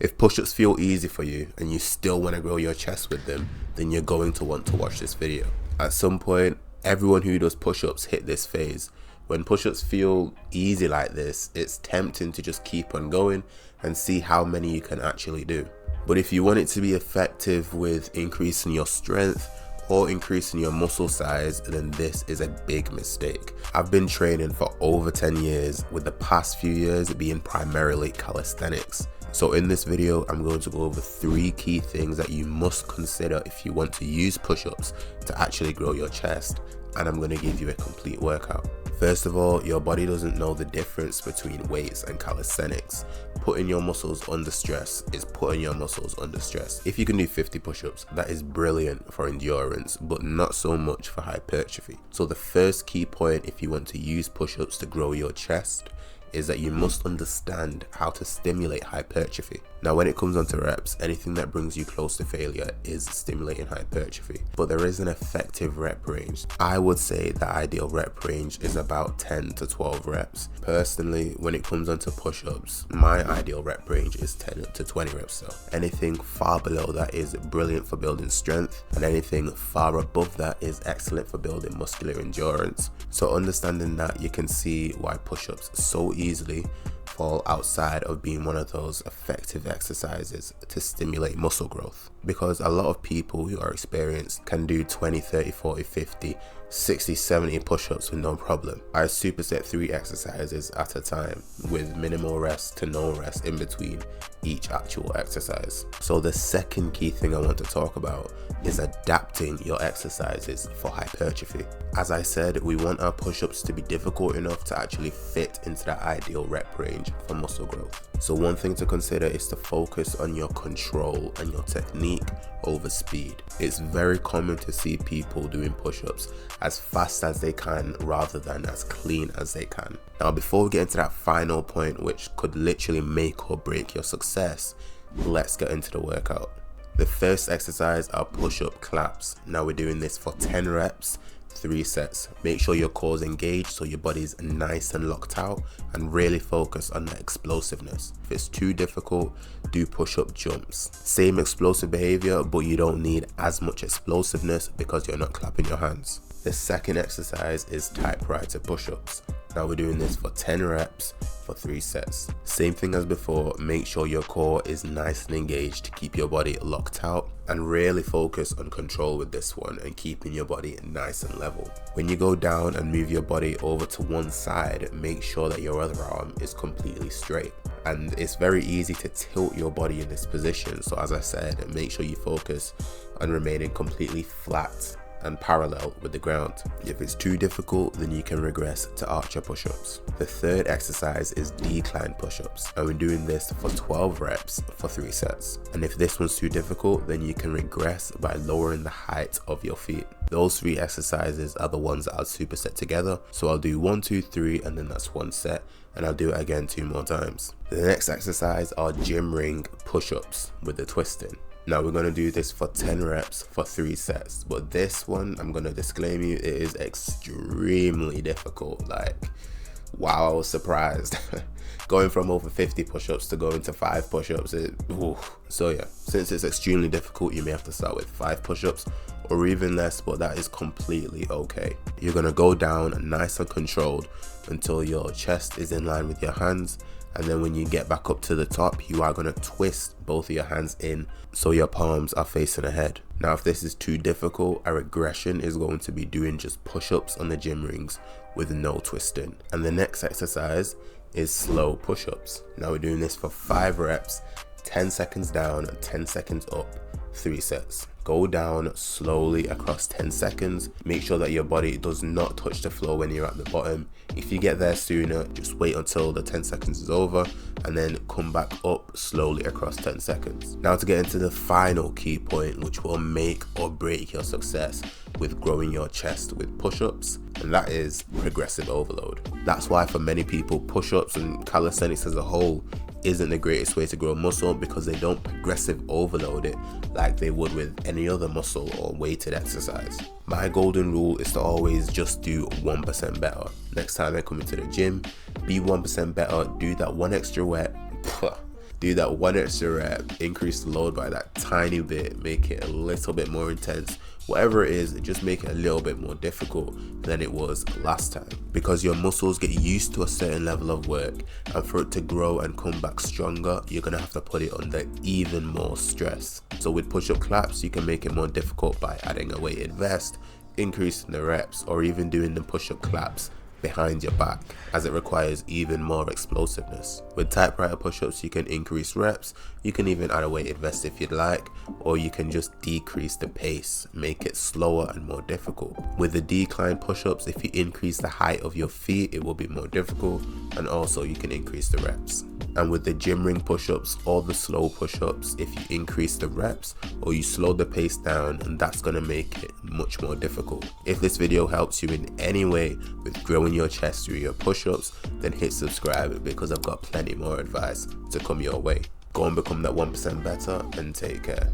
If push-ups feel easy for you and you still want to grow your chest with them, then you're going to want to watch this video. At some point, everyone who does push-ups hit this phase. When push-ups feel easy like this, it's tempting to just keep on going and see how many you can actually do. But if you want it to be effective with increasing your strength or increasing your muscle size, then this is a big mistake. I've been training for over 10 years, with the past few years being primarily calisthenics. So in this video, I'm going to go over 3 key things that you must consider if you want to use push-ups to actually grow your chest, and I'm going to give you a complete workout. First of all, your body doesn't know the difference between weights and calisthenics. Putting your muscles under stress is putting your muscles under stress. If you can do 50 push-ups, that is brilliant for endurance, but not so much for hypertrophy. So the first key point if you want to use push-ups to grow your chest is that you must understand how to stimulate hypertrophy. Now when it comes onto reps, anything that brings you close to failure is stimulating hypertrophy, but there is an effective rep range. I would say the ideal rep range is about 10 to 12 reps. Personally, when it comes onto push-ups, my ideal rep range is 10 to 20 reps. So anything far below that is brilliant for building strength, and anything far above that is excellent for building muscular endurance. So understanding that, you can see why push-ups so easily fall outside of being one of those effective exercises to stimulate muscle growth, because a lot of people who are experienced can do 20, 30, 40, 50, 60, 70 push-ups with no problem. I superset 3 exercises at a time with minimal rest to no rest in between each actual exercise. So the second key thing I want to talk about is adapting your exercises for hypertrophy. As I said, we want our push-ups to be difficult enough to actually fit into the ideal rep range for muscle growth. So one thing to consider is to focus on your control and your technique over speed. It's very common to see people doing push-ups as fast as they can rather than as clean as they can. Now before we get into that final point, which could literally make or break your success, let's get into the workout. The first exercise are push-up claps. Now we're doing this for 10 reps, 3 sets. Make sure your core is engaged so your body's nice and locked out, and really focus on the explosiveness. If it's too difficult, do push-up jumps. Same explosive behavior, but you don't need as much explosiveness because you're not clapping your hands. The second exercise is typewriter push-ups. Now we're doing this for 10 reps for 3 sets. Same thing as before, make sure your core is nice and engaged to keep your body locked out, and really focus on control with this one and keeping your body nice and level. When you go down and move your body over to one side, make sure that your other arm is completely straight. And it's very easy to tilt your body in this position, so as I said, make sure you focus on remaining completely flat and parallel with the ground. If it's too difficult, then you can regress to archer push-ups. The third exercise is decline push-ups, and we're doing this for 12 reps for 3 sets. And if this one's too difficult, then you can regress by lowering the height of your feet. Those 3 exercises are the ones that I'll superset together. So I'll do 1, 2, 3, and then that's 1 set, and I'll do it again 2 more times. The next exercise are gym ring push-ups with the twisting. Now we're going to do this for 10 reps for 3 sets, but this one, I'm going to disclaim you, it is extremely difficult. Like, wow, I was surprised. Going from over 50 push-ups to going to 5 push-ups, so yeah, since it's extremely difficult, you may have to start with 5 push-ups or even less, but that is completely okay. You're going to go down nice and controlled until your chest is in line with your hands, and then when you get back up to the top, you are going to twist both of your hands in so your palms are facing ahead. Now if this is too difficult, a regression is going to be doing just push-ups on the gym rings with no twisting. And the next exercise is slow push-ups. Now we're doing this for 5 reps, 10 seconds down and 10 seconds up, 3 sets. Go down slowly across 10 seconds. Make sure that your body does not touch the floor when you're at the bottom. If you get there sooner, just wait until the 10 seconds is over and then come back up slowly across 10 seconds. Now to get into the final key point, which will make or break your success with growing your chest with push-ups, and that is progressive overload. That's why for many people, push-ups and calisthenics as a whole isn't the greatest way to grow muscle, because they don't progressive overload it like they would with any other muscle or weighted exercise. My golden rule is to always just do 1% better. Next time I come into the gym, be 1% better, do that 1 extra rep, Do that 1 extra rep, increase the load by that tiny bit, make it a little bit more intense. Whatever it is, just make it a little bit more difficult than it was last time, because your muscles get used to a certain level of work, and for it to grow and come back stronger, you're gonna have to put it under even more stress. So with push-up claps, you can make it more difficult by adding a weighted vest, increasing the reps, or even doing the push-up claps behind your back, as it requires even more explosiveness. With typewriter push-ups, you can increase reps, you can even add a weighted vest if you'd like, or you can just decrease the pace, make it slower and more difficult. With the decline push-ups, if you increase the height of your feet, it will be more difficult, and also you can increase the reps. And with the gym ring push-ups or the slow push-ups, if you increase the reps or you slow the pace down, and that's gonna make it much more difficult. If this video helps you in any way with growing your chest through your push-ups, then hit subscribe, because I've got plenty more advice to come your way. Go and become that 1% better, and take care.